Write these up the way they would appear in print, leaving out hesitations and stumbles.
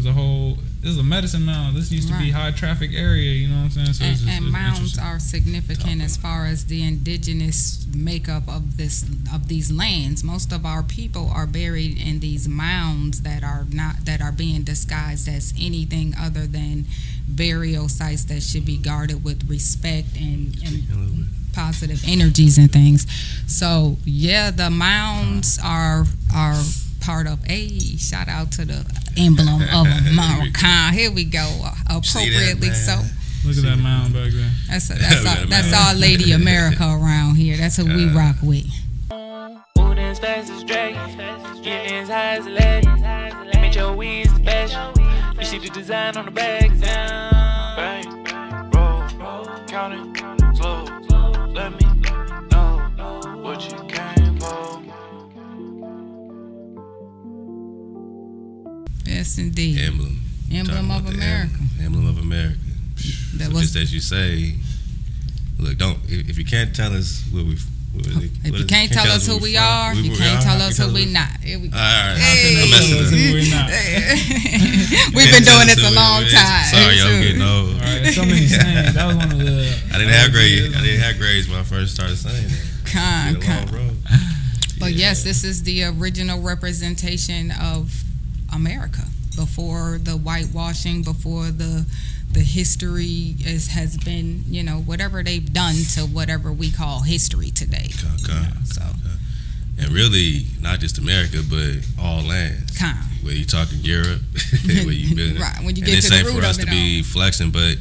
was a whole. This is a medicine mound. This used to be high traffic area. You know what I'm saying? So and mounds are significant as far as the indigenous makeup of these lands. Most of our people are buried in these mounds that are being disguised as anything other than burial sites that should be guarded with respect and positive energies and things. So yeah, the mounds are part of shout out to the emblem of Ame'rican. Here we go, appropriately so. Look at that mound back there. That's our Lady America around here. That's who we rock with. Moving as fast as dragons, getting as high as a lady. Limit your wings special. You see the design on the bags. Bang, roll, count it, slow. Let me know what you came for. Yes, indeed. Emblem of America. Emblem of America. So just as you say, look, if you can't tell us what we. If you can't tell us who we are, you can't tell us who we're not. Here we go. All right. We're not. We've been doing this a long time. Sorry, y'all getting old. All right, so many sayings. That was one of the. I didn't have grades when I first started saying that. But yes, this is the original representation of America before the whitewashing, before the history has been, whatever they've done to whatever we call history today. And really, not just America, but all lands. Where you talking Europe, where you been. Right, when you get to the root of it all. And it's for us to be flexing, but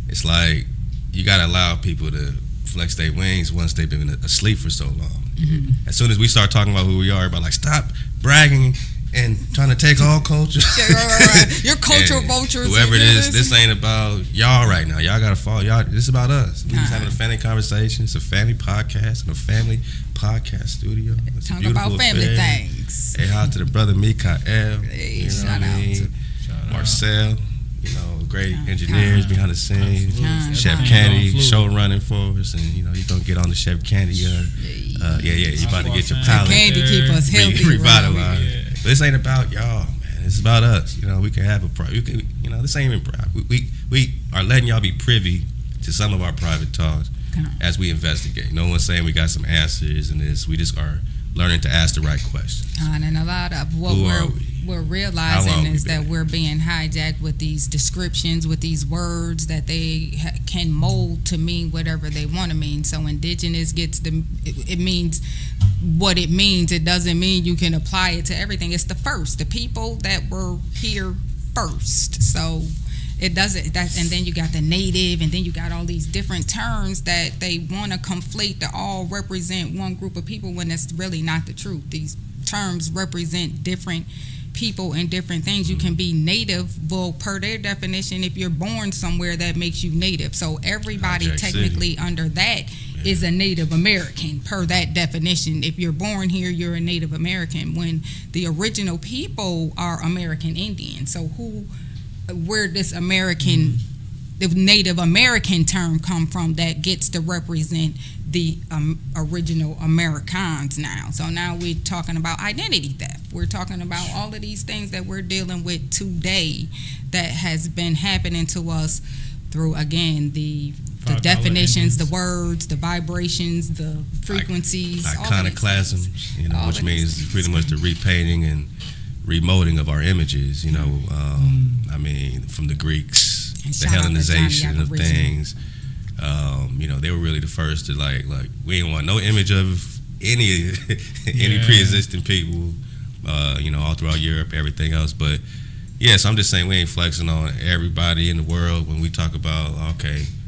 it's like you got to allow people to flex their wings once they've been asleep for so long. Mm-hmm. As soon as we start talking about who we are, everybody like, stop bragging and trying to take all culture. Right. Your cultural vultures. Whoever it is, this ain't about y'all right now. Y'all gotta follow y'all. This is about us. We just having a family conversation. It's a family podcast and a family podcast studio. It's talking about family things. Hey, out to the brother Mikael. Hey, shout out. Marcel. Great engineers behind the scenes. Chef Candy, show running for us, and you're gonna get on the Chef Candy. You about to get your palate. Candy keep us healthy, revitalized. But this ain't about y'all, man. This is about us. We can have a this ain't even private. We are letting y'all be privy to some of our private talks as we investigate. No one's saying we got some answers in this. We just are learning to ask the right questions. And a lot of what we're realizing is that we're being hijacked with these descriptions, with these words that they can mold to mean whatever they want to mean. So indigenous it means what it means. It doesn't mean you can apply it to everything. It's the first, the people that were here first. So it doesn't, and then you got the native, and then you got all these different terms that they want to conflate to all represent one group of people when that's really not the truth. These terms represent different people and different things. You can be native, well, per their definition, if you're born somewhere, that makes you native. So everybody technically under that is a Native American per that definition. If you're born here, you're a Native American, when the original people are American Indians. So where this the Native American term come from that gets to represent the original Americans now. So now we're talking about identity theft. We're talking about all of these things that we're dealing with today that has been happening to us through, again, the definitions, the words, the vibrations, the frequencies. Iconoclasms, which means pretty much the repainting and remolding of our images, from the Greeks, the Hellenization of things. They were really the first to like we didn't want no image of any pre-existing people, all throughout Europe, everything else. But so I'm just saying we ain't flexing on everybody in the world when we talk about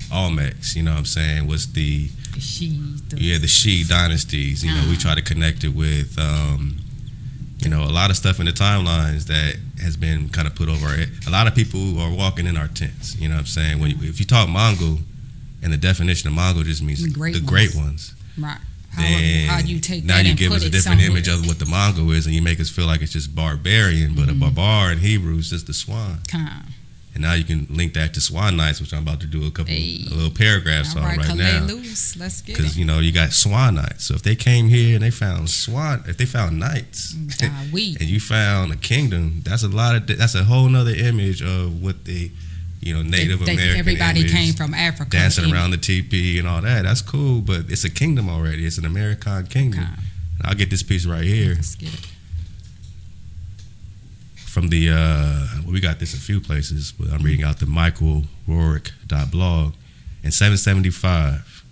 Olmecs. You know what I'm saying? What's the Shi dynasties? We try to connect it with. A lot of stuff in the timelines that has been kind of put over our head. A lot of people are walking in our tents. You know what I'm saying? If you talk Mongol, and the definition of Mongol just means the great ones. Right. How do you take that? Now you give us a different image of what the Mongol is, and you make us feel like it's just barbarian, but a barbar in Hebrew is just the swan. And now you can link that to Swan Nights, which I'm about to do a little paragraphs on right now. Loose. Let's get it. Because, you know, you got Swan Nights. So if they came here and they found if they found Knights, and you found a kingdom, that's a whole nother image of what the, you know, Native American everybody image, came from Africa. dancing around the teepee and all that. That's cool, but it's a kingdom already. It's an Ame'rican kingdom. Okay. I'll get this piece right here. Let's get it. From the, we got this a few places, but I'm reading out the michaelrourke.blog. In 775,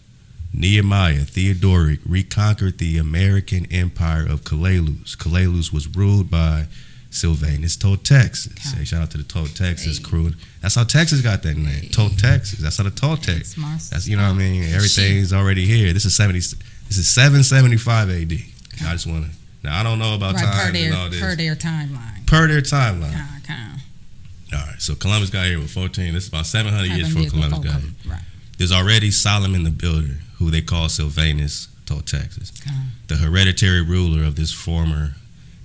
Nehemiah Theodoric reconquered the American empire of Kalalus. Kalalus was ruled by Sylvanus Toltexes. Okay. Say shout out to the Toltexes crew. That's how Texas got that name. Toltexes. That's how the Toltecs. That's, you know what I mean. Everything's already here. This is 775 AD. Okay. I just want to. Now I don't know about time and all this. Per their timeline. Per their timeline. Okay. All right. So Columbus got here with 14. This is about 700 years before Columbus got here. Right. There's already Solomon the Builder, who they call Sylvanus Toltexes, the hereditary ruler of this former,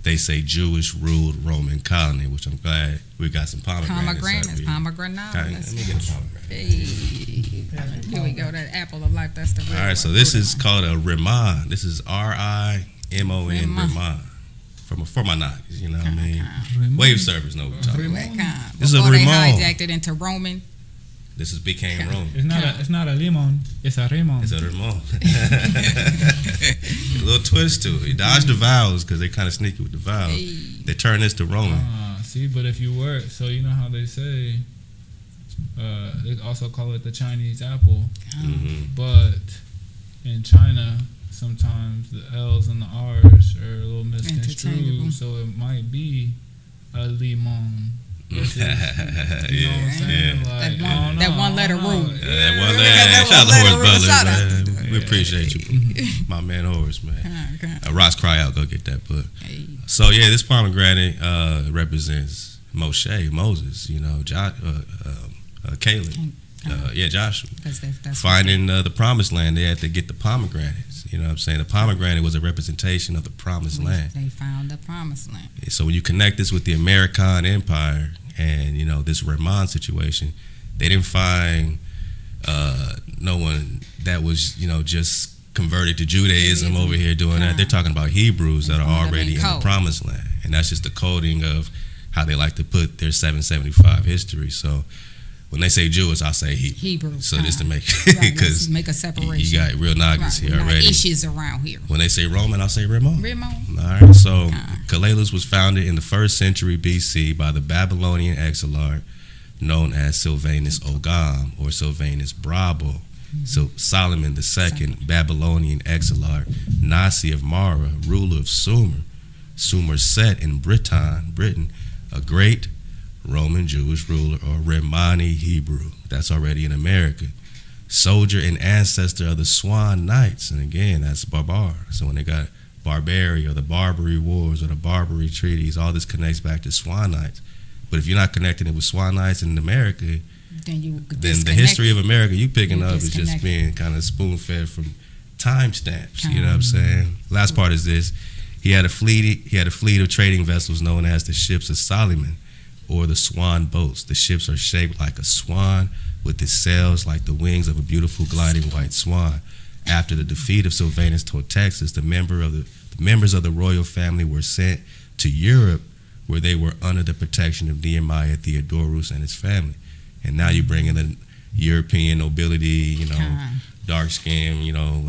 they say, Jewish-ruled Roman colony, which I'm glad we got some pomegranates. Pomegranate. Let me get a pomegranate. Hey. Here we go, that apple of life. That's the real All right, so this is called a Rimon. This is Rimon, Rimon. For my knockers, you know what I mean? Wave surfers know what we're talking about. This is a Rimon. They hijacked it into Roman. This became Roman. It's not a limon. It's a Rimon. It's a Rimon. A little twist to it. He dodged the vowels because they kind of sneaky with the vowels. Hey. They turned this to Roman. See, but if you were, so you know how they say, they also call it the Chinese apple. Mm-hmm. But in China, sometimes the L's and the R's are a little misconstrued, so it might be a limon. Versus, you know what I'm saying? Like, that one letter rule. That one letter. Shout out to Horace Butler, man. We appreciate you, my man Horace, man. Ross Cry Out, go get that book. Hey. So yeah, this pomegranate represents Moses. You know, Caleb. Joshua. That's finding the promised land, they had to get the pomegranates. You know what I'm saying? The pomegranate was a representation of the promised land. They found the promised land. So when you connect this with the Ame'rican empire and, you know, this Rimon situation, they didn't find no one that was, you know, just converted to Judaism over here doing that. They're talking about Hebrews that are already in the promised land. And that's just the coding of how they like to put their 775 history. So when they say Jewish, I say Hebrew. So just to make because make a separation. You got real noggins here already. Issues around here. When they say Roman, I say Rimon. Rimon. All right. So Kalalus was founded in the 1st century BC by the Babylonian exarch known as Sylvanus Ogam or Sylvanus Brabo. Mm-hmm. So Solomon II, Babylonian exarch, Nasi of Mara, ruler of Sumer, Set in Britain, a great Roman Jewish ruler, or Rimani Hebrew. That's already in America. Soldier and ancestor of the Swan Knights. And again, that's Barbar. So when they got Barbary or the Barbary Wars or the Barbary Treaties, all this connects back to Swan Knights. But if you're not connecting it with Swan Knights in America, then the history of America you picking up is just being kind of spoon-fed from timestamps. You know what I'm saying? Last part is this. He had a fleet of trading vessels known as the ships of Solomon, or the swan boats. The ships are shaped like a swan with its sails like the wings of a beautiful gliding white swan. After the defeat of Sylvanus Toltexes, the members of the royal family were sent to Europe, where they were under the protection of Nehemiah Theodorus and his family. And now you bring in the European nobility, you know, dark skin, you know,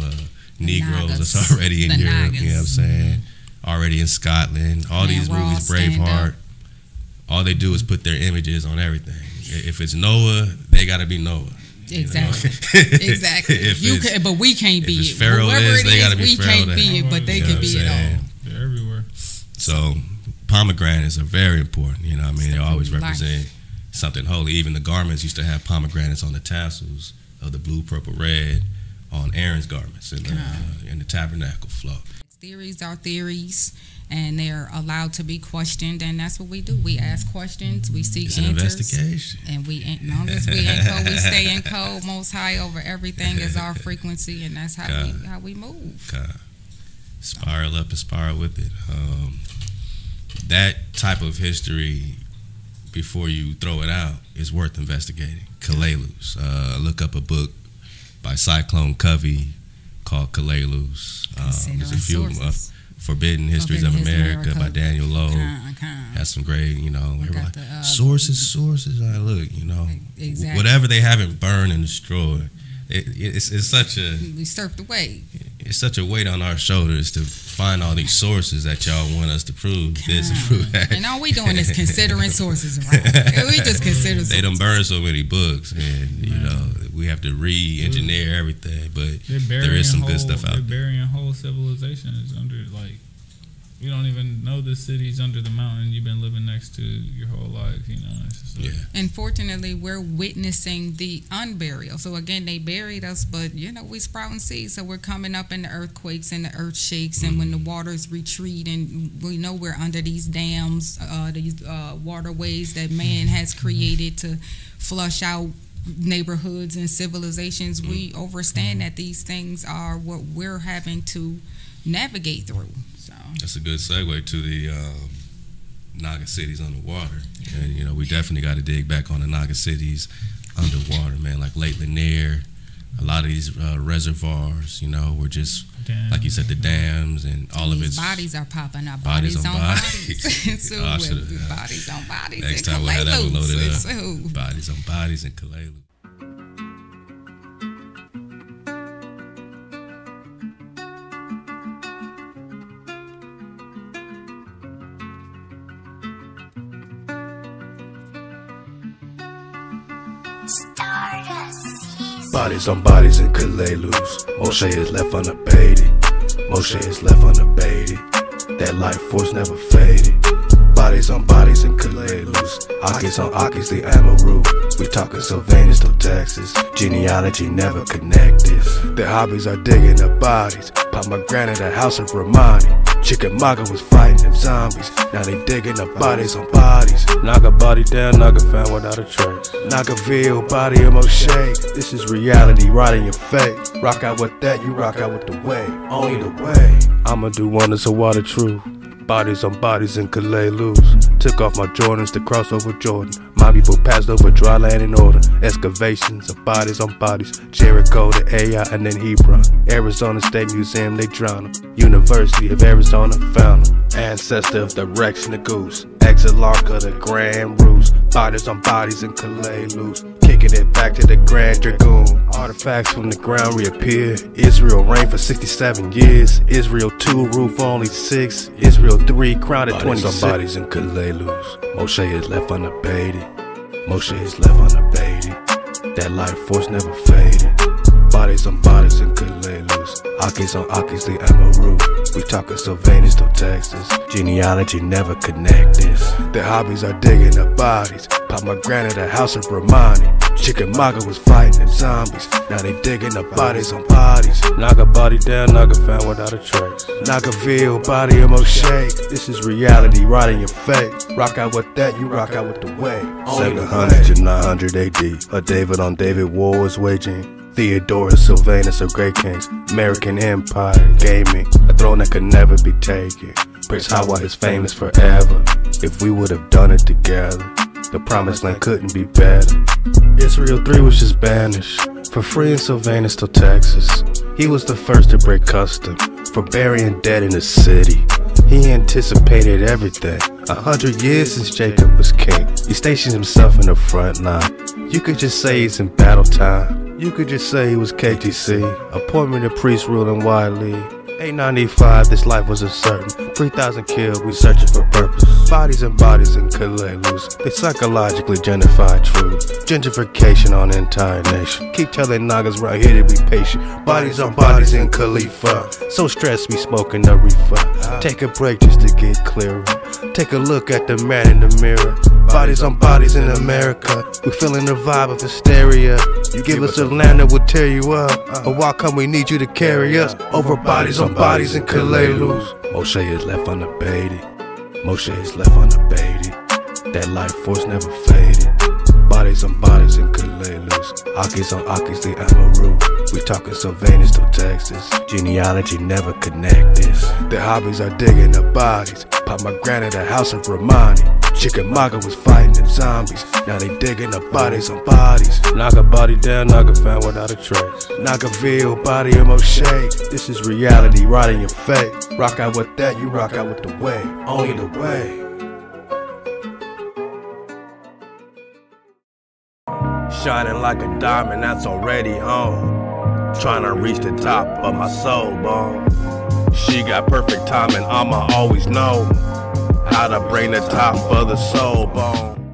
Negroes that's already in Europe, you know what I'm saying? Already in Scotland. All these movies, Braveheart. All they do is put their images on everything. If it's Noah, they got to be Noah. Exactly. Exactly. But we can't be it. Pharaoh is, they got to be Pharaoh. We can't be it, but they can be it all. They're everywhere. So pomegranates are very important. You know what I mean? They always represent something holy. Even the garments used to have pomegranates on the tassels of the blue, purple, red on Aaron's garments in the tabernacle flow. Theories are theories, and they're allowed to be questioned, and that's what we do. We ask questions, we seek answers. It's an investigation. And as long as we in code, we stay in code. Most high over everything is our frequency, and that's how we move. Spiral up and spiral with it. That type of history before you throw it out, it's worth investigating. Kalelus. Look up a book by Cyclone Covey called Kalelus. There's a few Forbidden Histories of America by Daniel Lowe. Has some great, sources. Look, exactly. Whatever they haven't burned and destroyed, it's such a we surfed the wave. It's such a weight on our shoulders to find all these sources that y'all want us to prove this and prove that. And all we doing is considering sources around. We just consider. They done burned so many books, and we have to re-engineer everything. But there is some good stuff out there. They're burying whole civilizations under you don't even know the city's under the mountain you've been living next to your whole life, It's just Unfortunately, we're witnessing the unburial. So again, they buried us, but we sprouting seeds. So we're coming up in the earthquakes and the earth shakes, and when the waters retreat, and we know we're under these dams, these waterways that man has created to flush out neighborhoods and civilizations. We understand that these things are what we're having to navigate through. That's a good segue to the Naga cities underwater, and we definitely got to dig back on the Naga cities underwater, man. Like Lake Lanier, a lot of these reservoirs, were just like you said, the dams and all of its bodies are popping up. Bodies on bodies. Bodies on bodies. Next time we'll have that one loaded up. Bodies on bodies and Kalelu. Bodies on bodies in Kalelus. Moshe is left unabated. Moshe is left unabated. That life force never faded. Bodies on bodies in Kalelus. Akis on Akis, the Ame'rican. We talking Sylvanus to Texas. Genealogy never connected. Their hobbies are digging up bodies. Pomegranate, a house of Ramani. Chickamauga was fighting them zombies. Now they digging up bodies on bodies. Naga body down, Naga found without a trace. Nagaville, body of Moshe. This is reality, right in your face. Rock out with that, you rock out with the way. Only the way. I'ma do wonders of water true. Bodies on bodies in Kalelus. Took off my Jordans to cross over Jordan. My people passed over dry land in order. Excavations of bodies on bodies. Jericho to Ai and then Hebron. Arizona State Museum, they drown them. University of Arizona found them. Ancestor of the Rex and the Goose. Exilarch of the Grand Ruse. Bodies on bodies in Kalelus. Kicking it back to the Grand Dragoon. Artifacts from the ground reappear. Israel reigned for 67 years. Israel 2 ruled for only 6. Israel 3 crowned at 26. Bodies on bodies in Kalelus. Moshe is left unabated. Moshe is left unabated. That life force never faded. Bodies on bodies in Kalelus. Akis on Akis, the Ame'rican. We talking Sylvanus to Texas. Genealogy never connected. Their hobbies are digging up bodies. Pomegranate, a house of Ramani. Chickamauga was fighting them zombies. Now they digging up bodies on bodies. Naga body down, Naga found without a trace. Nagaville, body of Moshe. This is reality, right in your face. Rock out with that, you rock out with the way. 700 to 900 AD. A David on David war was waging. Theodorus, Sylvanus of great kings. American Empire, gaming. A throne that could never be taken. Prince Hawa is famous forever. If we would have done it together, the promised land couldn't be better. Israel 3 was just banished for freeing Sylvanus to Texas. He was the first to break custom for burying dead in the city. He anticipated everything. 100 years since Jacob was king. He stationed himself in the front line. You could just say he's in battle time. You could just say he was KTC. Appointment of priest ruling widely. 895, this life was uncertain. 3,000 killed, we searching for purpose. Bodies and bodies in Kalelus. They psychologically gentrified truth. Gentrification on the entire nation. Keep telling Nagas right here to be patient. Bodies on bodies in Khalifa. So stressed we smoking the reefer. Take a break just to get clearer. Take a look at the man in the mirror. Bodies on bodies in America. We feeling the vibe of hysteria. You give us a land that will tear you up. But why come we need you to carry us over bodies on bodies in Kalelus? Moshe is left unabated. Moshe is left unabated. That life force never faded. Bodies on bodies in Kalelus. Akis on Akis, the Ame'rican. We talking Sylvanus to Texas. Genealogy never connected. Their hobbies are digging up bodies. Pomegranate, a house of Romani. Chickamauga was fighting the zombies. Now they digging up bodies on bodies. Knock a body down, knock a found without a trace. Knockaville, body of Moshe. This is reality, rotting your fate. Rock out with that, you rock out with the way. Only the way. Shining like a diamond that's already on. Trying to reach the top of my soul bone. She got perfect timing, I'ma always know how to bring the top of the soul bone.